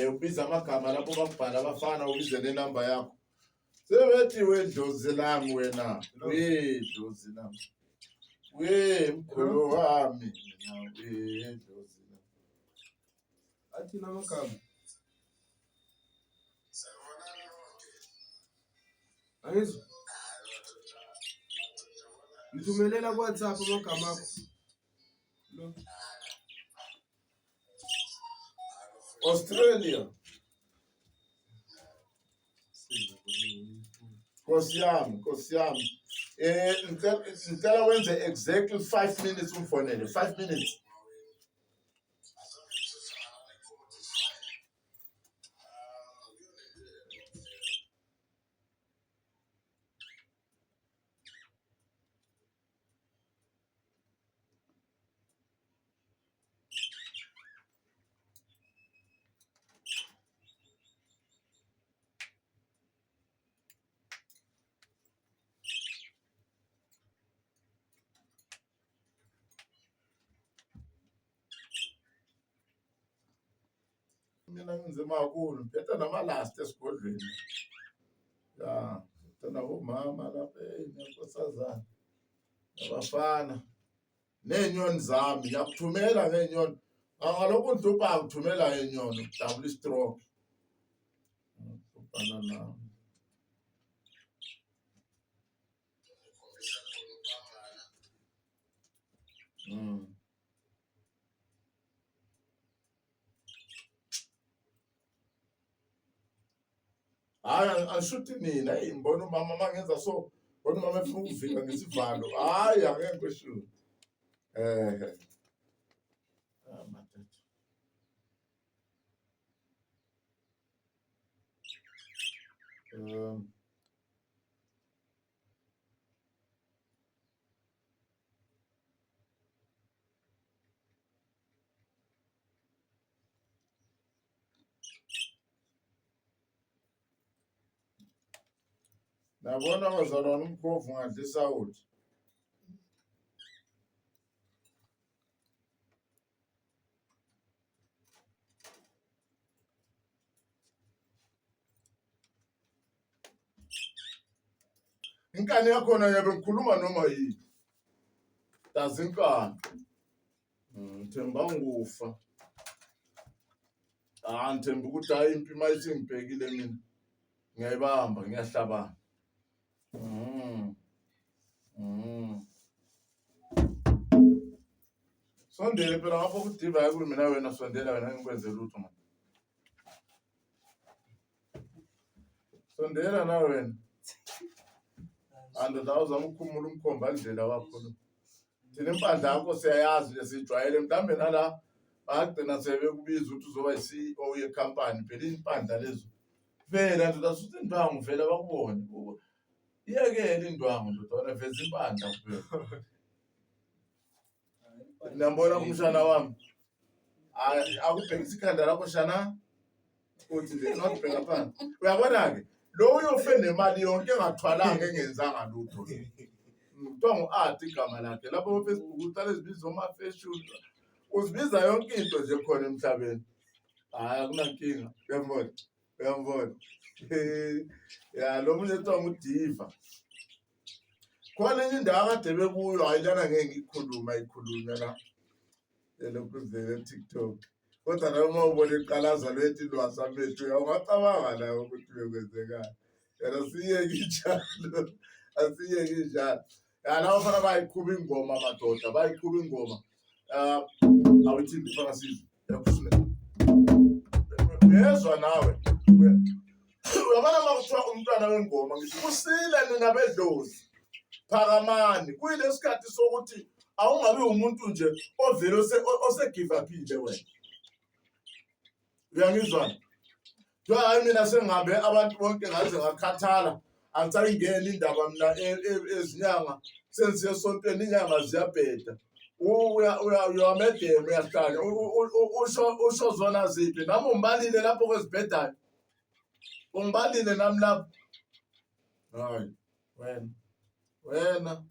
Ubiza amagama lapho bakubhala abafana ubize nenamba yakho. Sebethi wedlozi lami wena. Wedlozi lami. Mkhulu wami mina wedlozi lami. Athi namagama. Ayizwa. Ngithumelela ku WhatsApp amagama akho. Lo. Australia. Nkosi yami. Ngicela wenze exactly 5 minutes umfonele. 5 minutes. Mina ngizima kakhulu ngiphetha namalast esigodlweni ya ngiphetha omama lapha enkosazana abafana nenyoni zami yakuthumela ngenyoni ngalokho ndipha ukuthumela ngenyoni double stroke ubana nami Ashuthi nina ngibona umama mangenza so bona umama efuna ukuvika ngesivalo hayi angeke ngisho nabona abazalwane umkhovu ngadle isawuthi inkani yakhona yabe ngikhuluma noma yini tazinkani themba ngufa ngithemba ukuthi hayi impima isingibhekile mina ngiyayibamba ngiyahlabana sondele phela ngapho kudiva yakho mina wena sondela wena ngikwenze lutho manje sondela na wena ande la uzama ukukhumula umkhomba indlela wakho thina impandla yakho siyayazi lesijwayele mhlambe nala bagcina sebekubiza ukuthi uzoba i-CEO yecompany phela impandla lezo vela ndoda suthi indwangu vela bakubone iyekele indwangu ndoda veza impandla kuphela nambona kumshana wami akubhekisa ikhanda lakho shana uthi nje ngibheka phansi uyabona ke lo uyofe nemali yonke engathwalanga engenzanga lutho kuthiwa ngu-art igama lakhe lapho ku-Facebook uqale zibiza oma-fashion uzibiza yonke into nje khona emhlabeni hayi akunankinga uyambona ya lo munye kuthiwa ngudiva khona enye indawo akade bekuyo hayi lana ngeke ngikhuluma ikhulunywa la lokuzele TikTok kodwa nawe uma ubona iqalaza lwethi lwasam bethu ungacabanga nawe ukuthi bekwenzekani yena siyeke njalo asiyeke njalo ya lawo fana bayiqhuba ingoma amadoda bayiqhuba ingoma awuthi ndifaka sizwe uyezwa nawe uyabona makuthiwa umntwana wengoma ngithi kusile nina bedlozi phakamani kuyilesikhathi sokuthi awungabi umuntu nje ovele osegive upile wena uyangizwa hayi mina sengabe abantu bonke ngaze ngakhathala angisayingeni indaba mina ezinyanga sensiye esontweni inyanga ziyabheda uyamedema uyahlanya usho zona ziphi nami ungibalile lapho kwezibhedayo ungibalile nami lapho hayi wena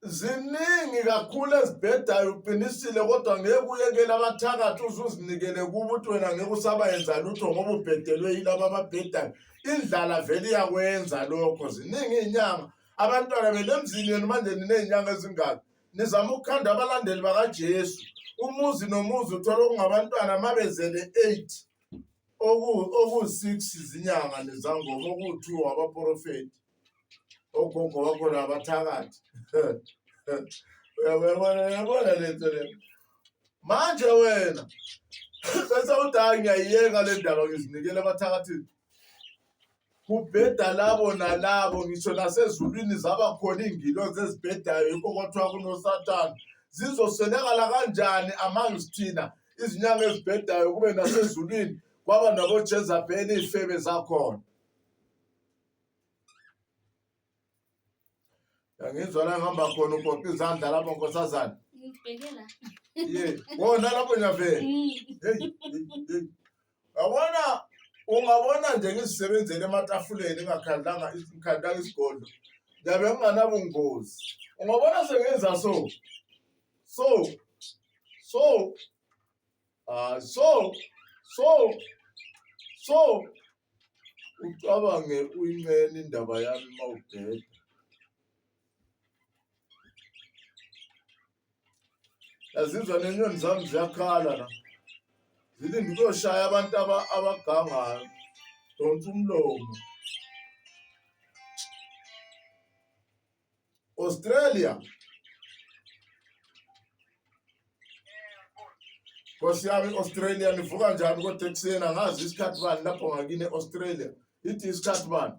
ziningi kakhulu ezibhedayo uqinisile kodwa ngeke uyekele abathakathi uzuzinikele kubo uthi wena ngeke usabayenza lutho ngoba ubhedelwe yilabo ababhedayo indlala vele iyakwenza lokho ziningi iy'nyanga abantwana belemzini yenu manje niney'nyanga ezingaki nizama ukukhanda abalandeli bakajesu umuzi nomuzi uthola okungabantwana mabezele 8 oku-6 zinyanga nezangoma oku-2 abaprofeti ogogo wakhona abathakathi uyabona lento le manje wena bese uthi hayi ngiyayiyeka le ndaba ngizinikele abathakathini kubheda labo nalabo ngisho nasezulwini zabakhona iy'ngilozi ezibhedayo yikho kwathiwa kunosathane zizoswelekala kanjani amongst thina izinyanga ezibhedayo kube nasezulwini kwaba nabojezabheli iy'febe zakhona ngizwa la ngihamba khona ugoqa izandla lapho nkosazana ngibhekela wona lapho nyavele yabona ungabona nje ngizisebenzele ematafuleni ngikhandlanga isigodo ngiyabe nginganabungozi ungabona sengenza so ucabange uyinqena indaba yami uma ubheda yazizwa nenyoni zami ziyakhala la zilinde ukuyoshaya abantu abagangayo donsa umlomo Australia Nkosi yami Australia nivuka njani kodwa ekuseni angazi isikhathi bani lapho ngakini Australia ithi isikhathi bani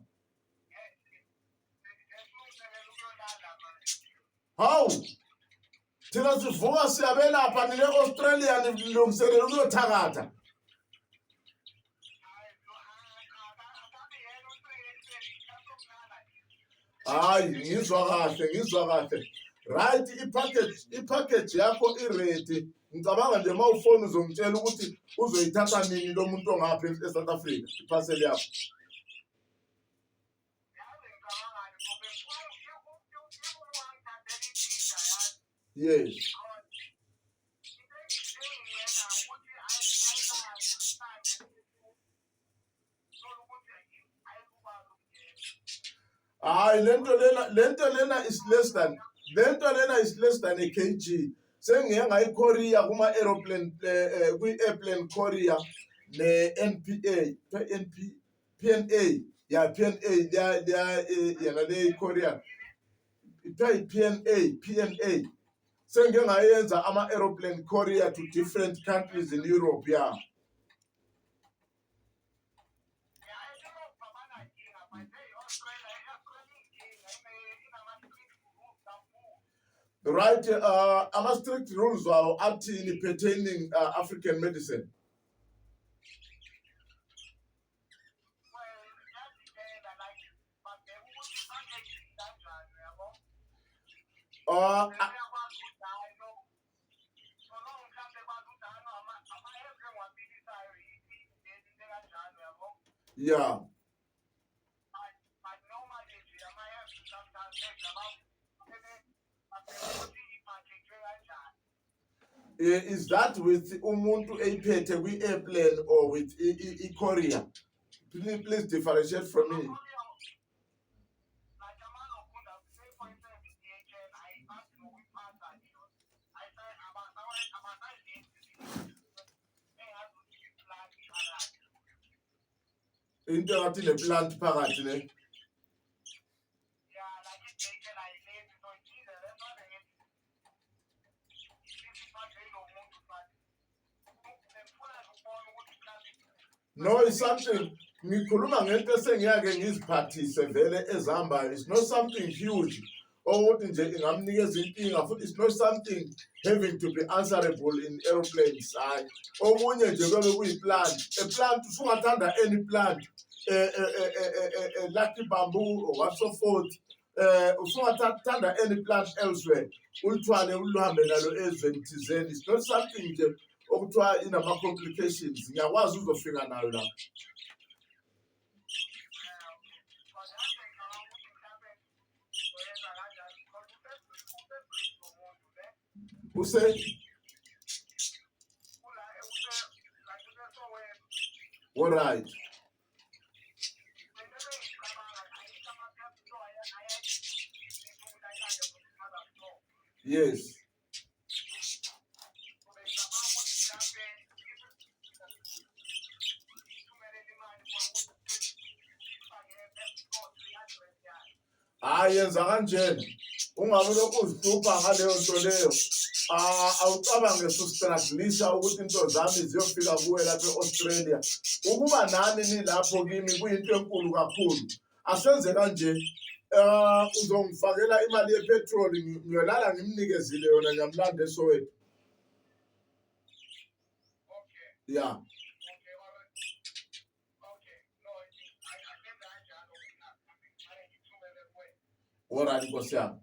hawu thina sivuka siyabelapha nile Australia nilungiselela ukuyothakatha hayi ngizwa kahle right ipackage yakho iready ngicabanga nje mawufona uzongitshela ukuthi uzoyithatha nini lo muntu ongapha eSouth Africa iparcel yakho yes hayi lento lena is less than a kg sengiye ngayiKorea kuma aeroplane kwi-airplane Korea PNA yana le Korea PNA sengiye ngayenza ama-aeroplane Korea to different countries in Europe yeah. Right, ama-strict rules are actually pertaining African medicine. Yeah. Is that with umuntu eyiphethe kwi-airplane or with i-Korea? Please differentiate from me. Into ngathi ne-plant phakathi ne. No, it's something ngikhuluma ngento esengiyake ngiziphathise vele ezihambayo. It's not something huge. Ukuthi nje ingamnikeza inkinga futhi it's not something having to be answerable in aeroplanes. Hayi. Okunye nje kube kuyi-plant. A plant usungathanda any plant. lucky bamboo or what so forth. Usungathatha any plant elsewhere ulithwale uluhambe nalo ezweni thizeni. It's not something nje okuthiwa inama-complications. Ngiyakwazi uzofika nayo la. Use all right. Yes. Yenza kanjena. Ungabe lokhu uzihlupha ngaleyo nto leyo. Awucabange sustrugglisa ukuthi into zami ziyofika kuwe lapha e-Australia. Ukuba nani nilapho kimi kuyinto enkulu kakhulu. Asenze kanje. Uzongifakela imali yepetrol ngiyolala ngimnikezile yona ngiyamlanda eSoweto. Yeah. Alright, Nkosi yami.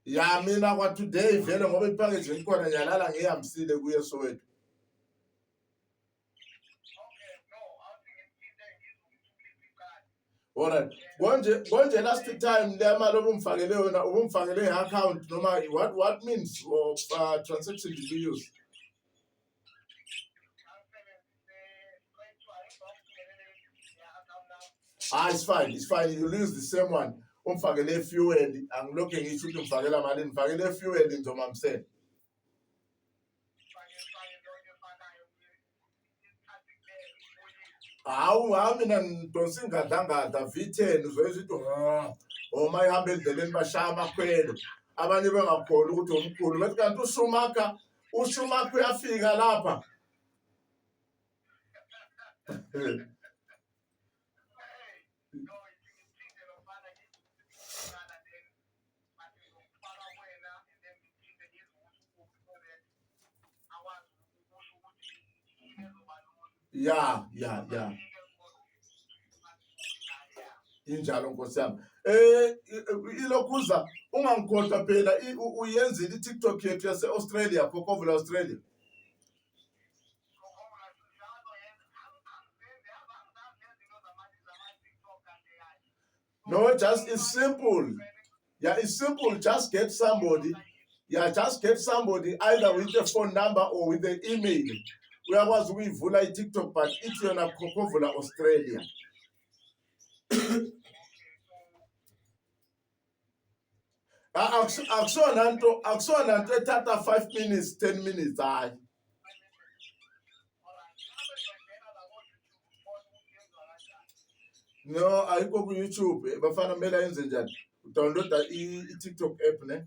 Ya mina kwa today vele ngoba ipackage likhona ngiyalala ngihambisile kuye eSoweto. Alright. Konje last time le mali obumfakele yona ubumfakele i-account noma what means of transaction did you use? It's fine. You'll use the same one. Umfakele fuel. I'm looking at you to umfakela mali. Umfakele fuel into mamsel. Mina ntosingadlanga V10 uzoyizithi oma ihambe endleleni bashaya amakhwelo abanye bengakhona ukuthi umkhulu bathi kanti uSchumacher uyafika lapha. Yeah. Injalo Nkosi yami. Ilokuza ungangikhohlwa phela uyenzile iTikTok yethu yase-Australia, Kokhovula Australia. No, it's simple. Yeah, it's simple. Just get somebody. Yeah, just get somebody either with the phone number or with the email. Uyakwazi ukuyivula iTikTok but ithi yona Kokhovula Australia. Akusona nto ethatha 5 minutes 10 minutes hayi. No, ayikho ku YouTube. Bafana mela yenze njani? Download i-TikTok app ne.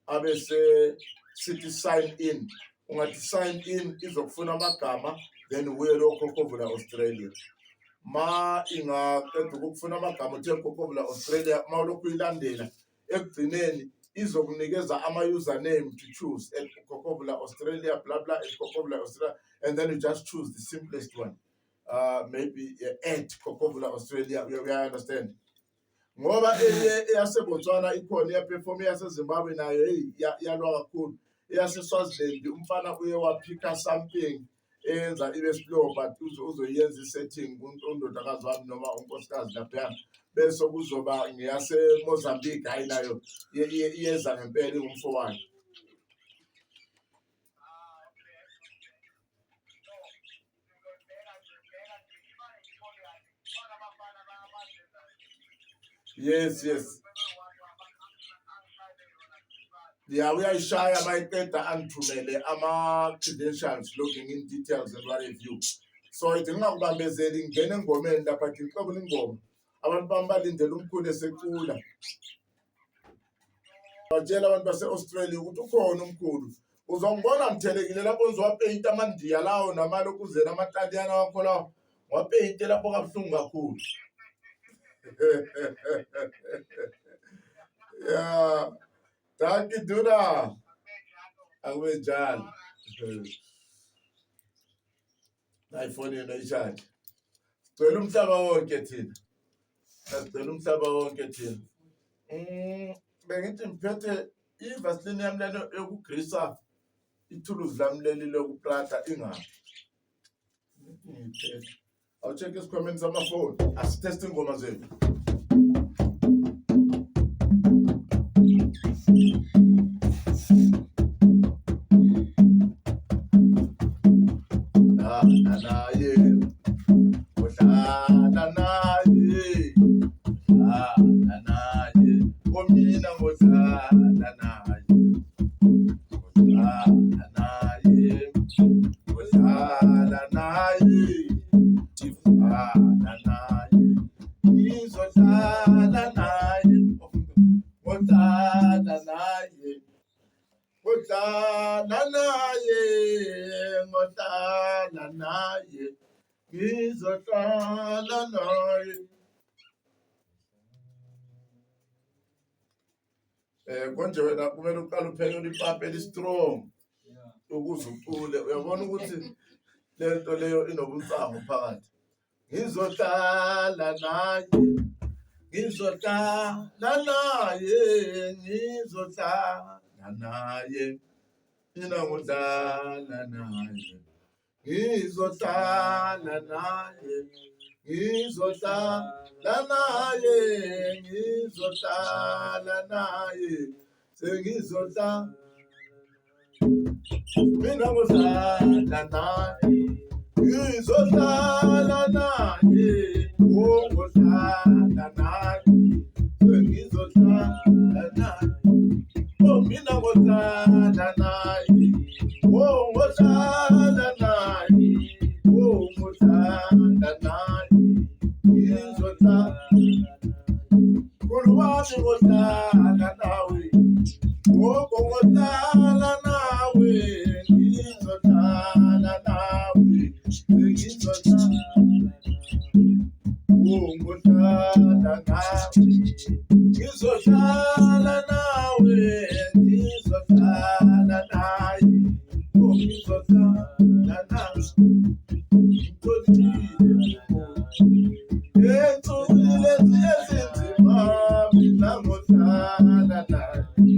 Abese sithi sign in. Ungathi sign in izokufuna amagama then uye lo Kokhovula Australia. Ma ingaqeda ukufuna amagama uthe Kokhovula Australia ma ulokhu uyilandela ekugcineni izokunikeza ama-username to choose at Kokhovula Australia blah blah at Kokhovula Australia and then you just choose the simplest one. Maybe at Kokhovula Australia. We understand. Ngoba eyasebotswana ikhona iyaperform yaseZimbabwe nayo yalwa kakhulu. Eyaseswaziland umfana uye waphika something enza ibe slow but uzoyenza isetting undodakazi wami noma unkosikazi lapha bese kuzoba ngiyase Mozambique hayi nayo iyeza ngempela ingumfo wakhe. Yes. Yeah, uyayishaya mayiqeda angithumele ama-credentials logging in details and what have you. So ithi ngingakubambezeli ngingena engomeni lapha ngixobula ingoma. Abantu bami balindele umkhulu esecula. Batshela abantu base-Australia ukuthi ukhona umkhulu. Uzongibona ngithelekile lapho ngizowapainta amandiya lawo namalokuze namataliyana wakho lawo. Wapainte lapho kabuhlungu kakhulu. Yeah. Thank you, Duna. Awenjalo. iPhone yena ishaje. Sicela umhlaba wonke thina. Sicela umhlaba wonke thina. Bengithi ngiphethe ivaseline yami lena yokugrisa ithuluzi lami leli lokuplata ingaphi. I'll check his comments on my phone. Asiteste ingoma zethu. Konje wena kumele uqale upheke ipapa eli-strong ukuze ucule. Uyabona ukuthi lento leyo inobunsango phakathi. Ngizohlala naye, ngizohlala naye, ngizohlala naye, mina ngizohlala naye, ngizohlala naye, ngizohlala naye, ngizohlala naye, sengizohlala, mina ngizohlala naye, ngizohlala naye, ngizohlala naye, sengizohlala naye, oh mina ngizohlala naye, oh ngizohlala naye, oh ngizohlala naye, ngizohlala, kulwami ngizohlala nawe, oh ngizohlala nawe, ngizohlala nawe, ngizohlala, oh ngizohlala nawe, ngizohlala nawe, ngizohlala naye, oh ngizohlala nawe, ngitholile ezinzima, mina ngizohlala naye,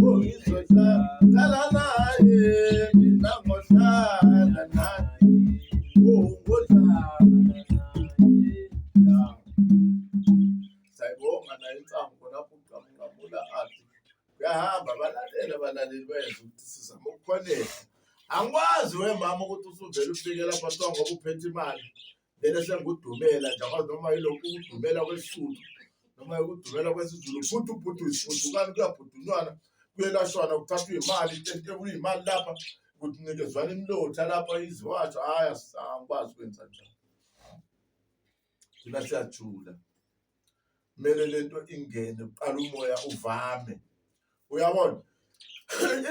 oh ngizohlala naye, mina ngizohlala naye, oh ngizohlala naye. Sayibonga nayo insango lapho uqhamula athi uyahamba abalaleli bayenza ukuthi sizama ukukhoneka. Angikwazi wemama ukuthi usuvele ufike lapha kuthiwa ngoba uphethe imali vele sengudumela nje akwazi noma yilokhu ukudumela kwesisuthu noma ukudumela kwesizulu phuthu isiphudukani kuyabhudunywana kuyelashwana kuthathwa imali intentebula imali lapha ukuthi nikezwana imlotha lapha iziwatsho. Hayi angikwazi ukwenza njalo. Thina siyajula. Kumele lento ingene uqala umoya uvame. Uyabona?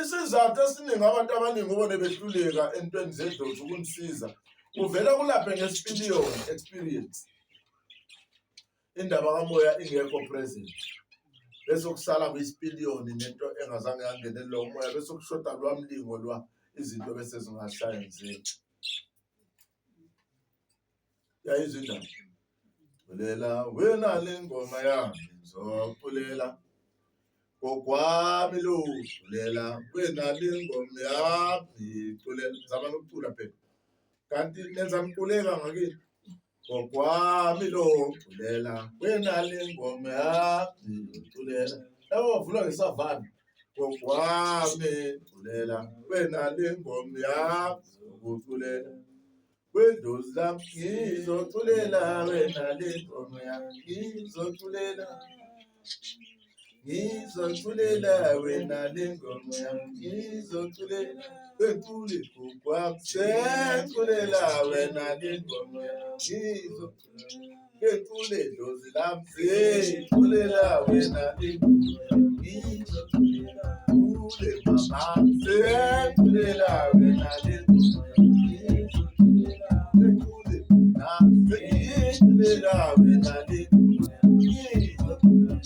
Isizathu esiningi abantu abaningi ubone behluleka entweni zedlozi ukunisiza uvela kulaphe ngesipiliyoni experience. Indaba kamoya ingekho present. Bese kusala kwisipiliyoni nento engazange yangene lo moya bese kushoda lwamlingo lwa izinto bese zingashayenzeki. Yayizindaba. Kulela wena lengoma yami ngizokulela. Kokwami lo kulela wena lengoma yami kulela zama nokucula phela. Kanti nenza mkuleka ngakini. Kokwami lo kulela wena lengoma yami kulela. Lawo wavula ngesavana. Kokwami kulela wena lengoma yami kulela. Wendozi lami ngizoculela wena lengoma yami ngizoculela. Ngizoculela wena lengoma yami ngizoculela. Wecule kokwami seculela wena lengoma yami ngizoculela. Wecule dozi lami seculela wena lengoma yami ngizoculela. Ule mama seculela wena lengoma yami ngizoculela. Wecule nami seculela wena lengoma yami ngizoculela.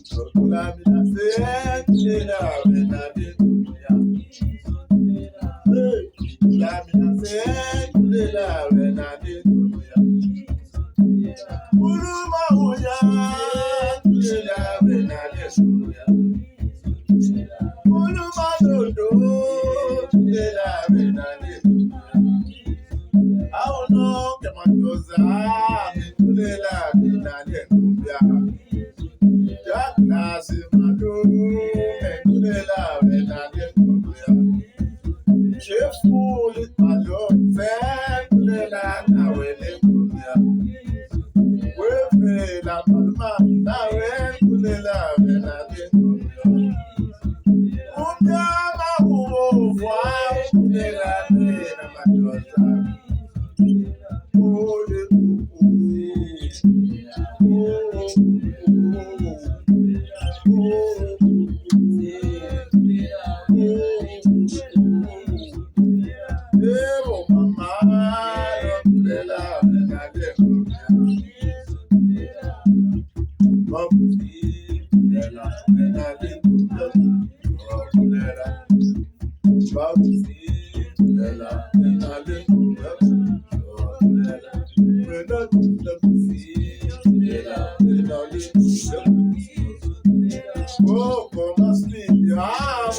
Sokulami na seculela wena lengoma yami ngizoculela. tulela wena nekuya. Uluma uya tulela wena nekuya. Uluma dodo tulela wena nekuya. Auno kemandoza tulela wena nekuya. Jaklasi madu tulela wena nekuya. Chefuli malo tulela nawe nekuya. Wefela palma nawe tulela wena nekuya. Umnyama uwa tulela wena madoza. Ole Ebo mama tulela wena nekuya. Oh, como assim? Ah,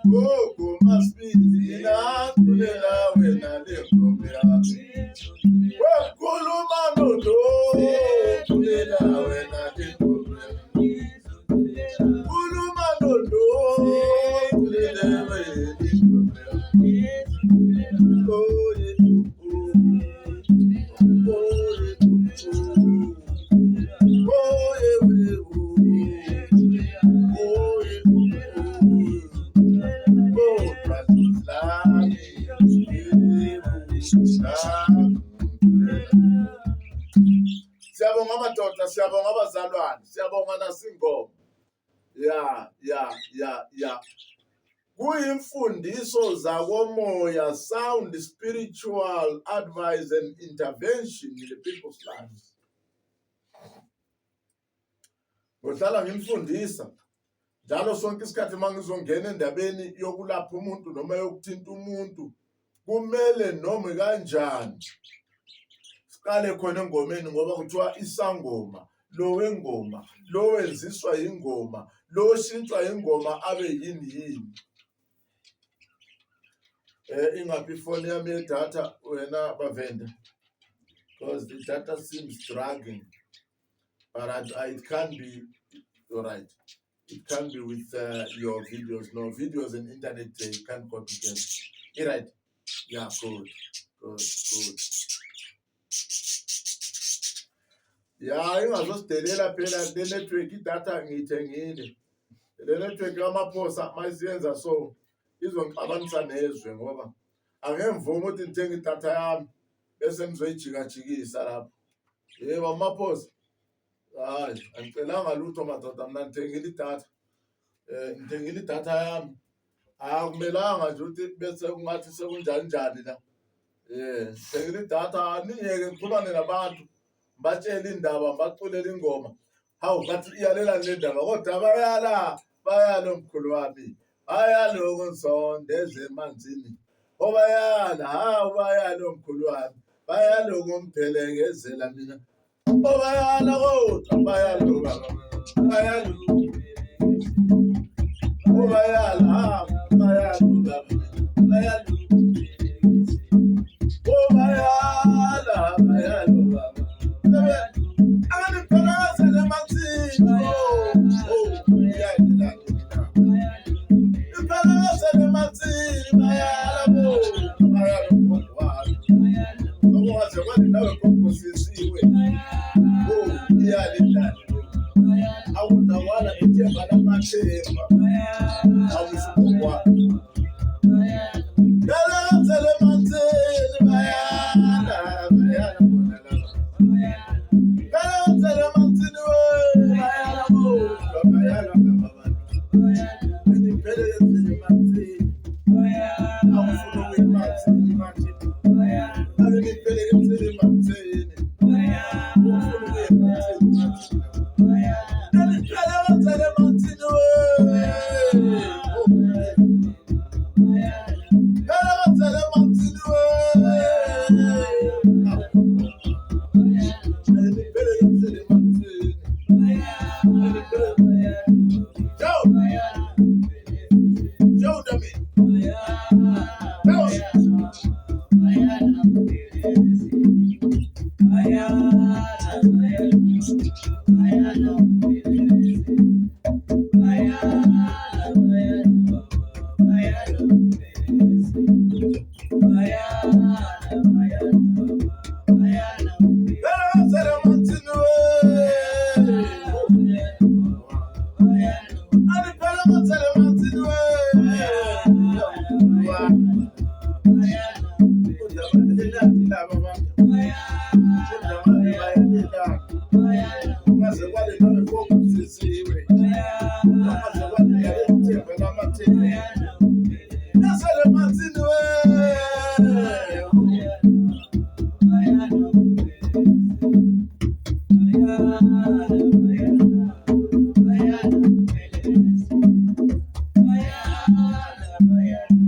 oh, como assim? Ah, Siyabonga amadoda, siyabonga abazalwane, siyabonga nasingoma. Ya. Kuyimfundiso zakomoya, sound spiritual advice and intervention in the people's lives. Ngohlala ngimfundisa njalo sonke isikhathi mangizongena endabeni yokulapha umuntu noma yokuthinta umuntu, kumele noma kanjani siqale khona engomeni, ngoba kuthiwa isangoma, lo wengoma, lo wenziswa ingoma, lo shintshwa ingoma abe yini. Ingaphi phone yami yedatha wena bavenda, because the data seems dragging, but it can be all right. It can be with your videos. No, videos and internet can't go together. All right. Yeah, good. Yeah, ingazosidelela phela le network idatha ngiyithengile. Le network yamaphosa masiyenza so izongixabanisa nezwe, ngoba angemvumo ukuthi ngithenge idatha yami bese ngizoyijikajikisa lapho. Yebo amaphosa. Hayi, angicelanga lutho madoda, mina ngithengile idatha. Ngithengile idatha yami. Akumelanga nje ukuthi bese kungathi sekunjani la. Ngithengile idatha, ningeke ngikhulumane nabantu, batshela indaba, baculela ingoma. Hawu ngathi iyalela le ndaba, kodwa bayala omkhulu wami. Bayala ukusondeza emanzini. Obayala, hawu bayala omkhulu wami. Bayala ukumphelekezela mina. Obayala kodwa bayala baba. Bayala. Obayala, bayala baba. Bayala. Obayala, bayala baba. Ani palaza le manzini. Yeah. Palaza le manzini bayala bo. Bayala omkhulu wami. Ngoba nje nawe kokosisiwe. Awudawala ithemba lamathemba awusukwa.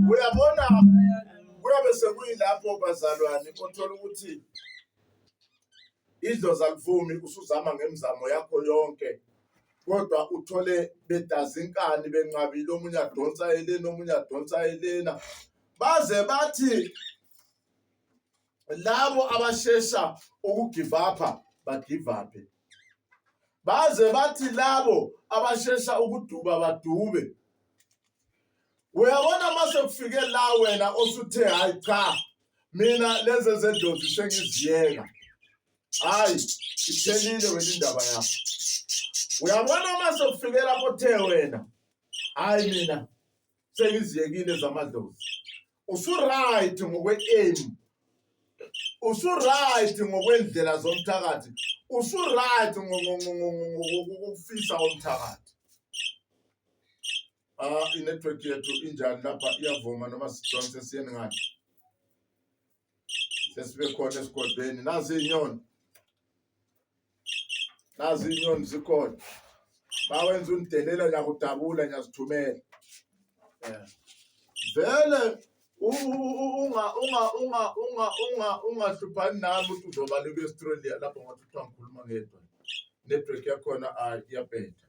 Uyabona kuyabe sekuyilapho bazalwane othola ukuthi idlozi alivumi usuzama ngemizamo yakho yonke kodwa uthole bedazinkani benqabile omunye adonsa elena omunye adonsa elena baze bathi labo abashesha ukugive up bagive up baze bathi labo abashesha ukuduba badube. Uyabona mase kufike la wena osuthe hayi cha mina leze zedlozi sengiziyeka hayi ithelile wena indaba yakho. Uyabona mase kufike lapho the wena hayi mina sengiziyekile zamadlozi usu-right ngokwe-aim usu-right ngokwendlela zomthakathi usu-right ngokufisa umthakathi. Inetwork yethu injani lapha iyavuma noma sidonse siyeni ngani sesibe khona esigodlweni nazi inyoni zikhona bawenza undelela ngakudabula ngiyazithumela vele ungahluphani nami ukuthi uzobaleka e-Australia lapho ngathi kuthiwa ngikhuluma ngedwa network yakhona iyabheda.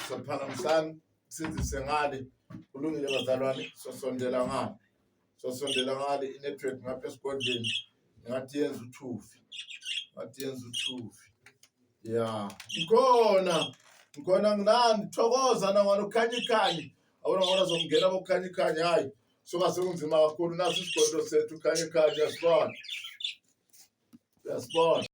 Sophakamisani sizise ngale kulungile bazalwane sosondela ngale inetwork ngapha esigodlweni ngathi yenza uthufi ya ngikhona nginani thokoza nangwana ukhanyikhanyi awona ngona zokungena bokukhanyikhanyi hayi soka sekunzima kakhulu naso isigodlo sethu ukhanyikhanyi yasibona